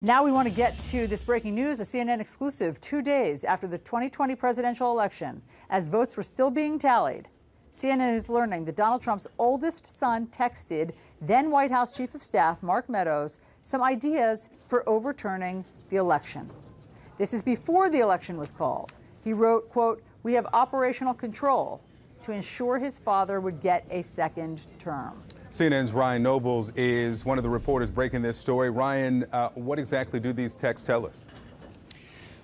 Now we want to get to this breaking news, a CNN exclusive 2 days after the 2020 presidential election. As votes were still being tallied, CNN is learning that Donald Trump's oldest son texted then White House Chief of Staff Mark Meadows some ideas for overturning the election. This is before the election was called. He wrote, quote, "We have operational control to ensure his father would get a second term." CNN's Ryan Nobles is one of the reporters breaking this story. Ryan, what exactly do these texts tell us?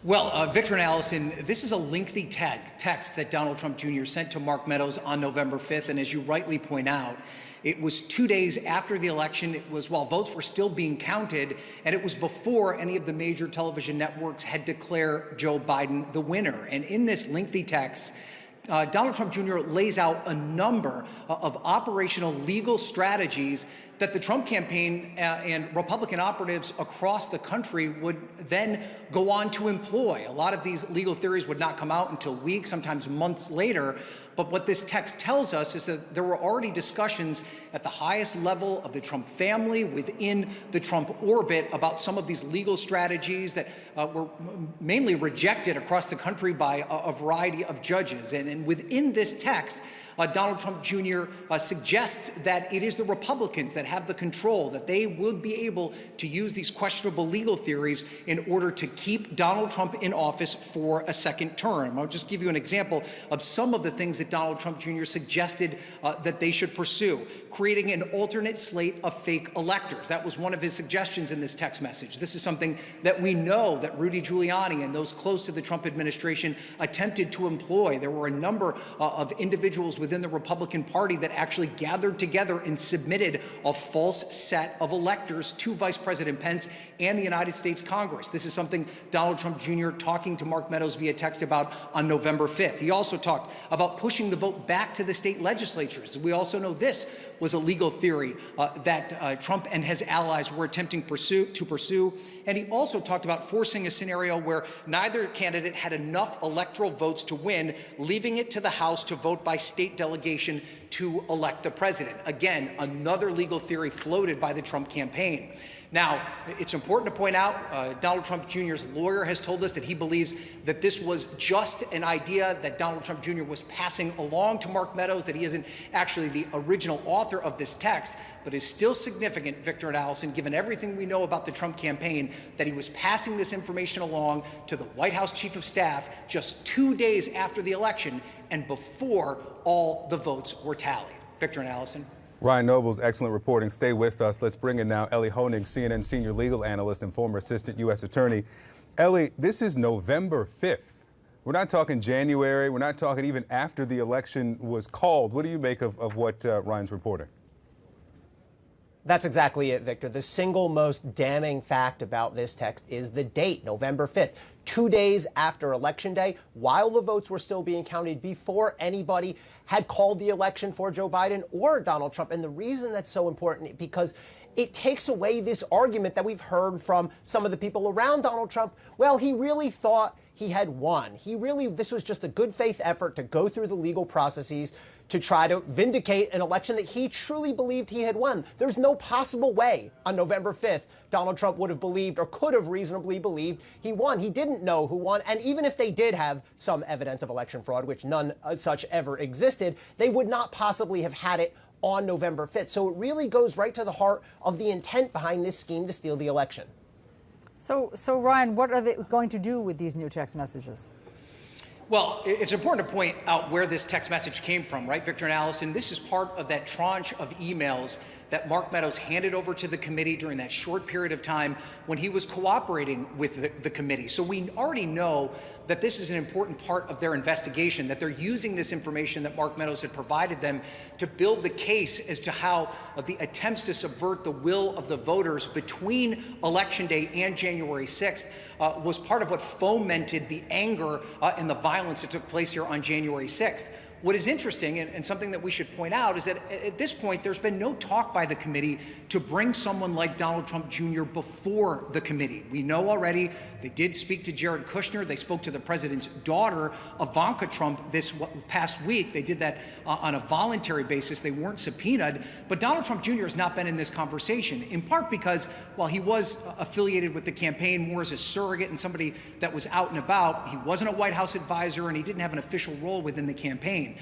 Well, Victor and Allison, this is a lengthy text that Donald Trump Jr. sent to Mark Meadows on November 5th. And as you rightly point out, it was 2 days after the election. It was while votes were still being counted, and it was before any of the major television networks had declared Joe Biden the winner. And in this lengthy text, Donald Trump Jr. lays out a number of operational legal strategies that the Trump campaign and Republican operatives across the country would then go on to employ. A lot of these legal theories would not come out until weeks, sometimes months later. But what this text tells us is that there were already discussions at the highest level of the Trump family, within the Trump orbit, about some of these legal strategies that were mainly rejected across the country by a variety of judges. And within this text, Donald Trump Jr. Suggests that it is the Republicans that have the control, that they would be able to use these questionable legal theories in order to keep Donald Trump in office for a second term. I'll just give you an example of some of the things that Donald Trump Jr. suggested that they should pursue. Creating an alternate slate of fake electors. That was one of his suggestions in this text message. This is something that we know that Rudy Giuliani and those close to the Trump administration attempted to employ. There were a number of individuals within the Republican Party that actually gathered together and submitted a false set of electors to Vice President Pence and the United States Congress. This is something Donald Trump Jr. talking to Mark Meadows via text about on November 5th. He also talked about pushing the vote back to the state legislatures. We also know this was a legal theory that Trump and his allies were attempting to pursue. And he also talked about forcing a scenario where neither candidate had enough electoral votes to win, leaving it to the House to vote by state delegation to elect the president. Again, another legal theory floated by the Trump campaign. Now, it's important to point out, Donald Trump Jr.'s lawyer has told us that he believes that this was just an idea that Donald Trump Jr. was passing along to Mark Meadows, that he isn't actually the original author of this text, but is still significant, Victor and Allison, given everything we know about the Trump campaign, that he was passing this information along to the White House Chief of Staff just 2 days after the election and before all the votes were tallied. Victor and Allison. Ryan Nobles, excellent reporting. Stay with us. Let's bring in now Elie Honig, CNN senior legal analyst and former assistant U.S. attorney. Elie, this is November 5th. We're not talking January. We're not talking even after the election was called. What do you make of what Ryan's reporting? That's exactly it, Victor. The single most damning fact about this text is the date, November 5th. 2 days after Election Day, while the votes were still being counted, before anybody had called the election for Joe Biden or Donald Trump. And the reason that's so important because it takes away this argument that we've heard from some of the people around Donald Trump. Well, he really thought he had won. This was just a good faith effort to go through the legal processes to try to vindicate an election that he truly believed he had won. There's no possible way on November 5th Donald Trump would have believed or could have reasonably believed he won. He didn't know who won. And even if they did have some evidence of election fraud, which none such ever existed, they would not possibly have had it on November 5th. So it really goes right to the heart of the intent behind this scheme to steal the election. So Ryan, what are they going to do with these new text messages? Well, it's important to point out where this text message came from, right, Victor and Allison? This is part of that tranche of emails that Mark Meadows handed over to the committee during that short period of time when he was cooperating with the committee. So we already know that this is an important part of their investigation, that they're using this information that Mark Meadows had provided them to build the case as to how the attempts to subvert the will of the voters between Election Day and January 6th was part of what fomented the anger and the violence that took place here on January 6th. What is interesting, and something that we should point out, is that at this point, there's been no talk by the committee to bring someone like Donald Trump Jr. before the committee. We know already they did speak to Jared Kushner. They spoke to the president's daughter, Ivanka Trump, this past week. They did that on a voluntary basis. They weren't subpoenaed. But Donald Trump Jr. has not been in this conversation, in part because, while he was affiliated with the campaign more as a surrogate and somebody that was out and about, he wasn't a White House advisor and he didn't have an official role within the campaign.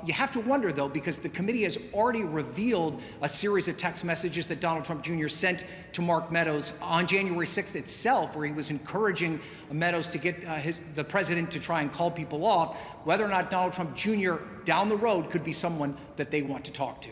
You have to wonder, though, because the committee has already revealed a series of text messages that Donald Trump Jr. sent to Mark Meadows on January 6th itself, where he was encouraging Meadows to get the president to try and call people off, whether or not Donald Trump Jr. down the road could be someone that they want to talk to.